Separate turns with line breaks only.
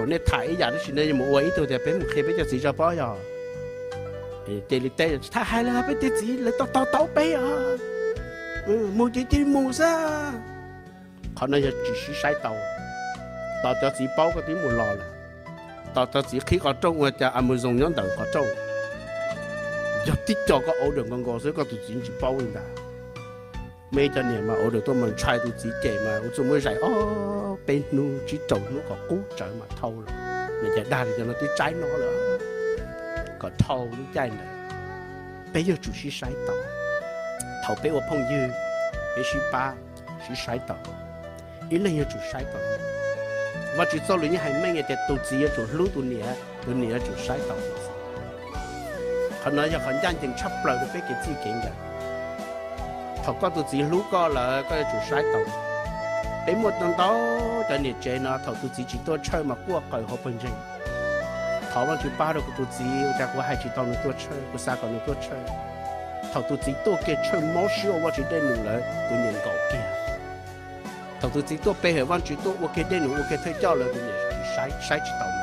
chỗ này thải giờ nó chỉ nên một ấy thôi thì bé một khi bé cho gì cho bó giờ thì lịch tê thay hai là bé tí gì lấy tao bé à mua chỉ mua ra họ nói chỉ sai tàu tao cho chỉ bao cái tiếng một lò là tao chỉ khi có trâu mà cho Amazon nhóm đầu có trâu giờ tí cho có ổ đường con gò所以個都只包人家每一年嘛，我哋都問猜到自己嘛，我做咩仔哦，俾奴只做奴個古仔嘛偷啦，人家打嚟就攞啲仔攞啦，個偷啲仔嚟，俾咗做是使到，頭俾我朋友，俾是爸是使到，一年要做使到，我只做你係咩嘢嘅都只要做攞到你要做使到。可能有很認真出來都俾佢自己嘅，頭嗰度自己攞過啦，嗰啲做晒度，俾冇等到就你正啦，頭度自己多吹嘛，過佢好本正，頭嗰住巴到嗰度自己，就我係住當你多吹，個三個你多吹，頭度自己多嘅吹冇少，我住啲努力半年搞嘅，頭度自己多俾佢揾住多，我嘅啲努我嘅推交啦，半年使住到。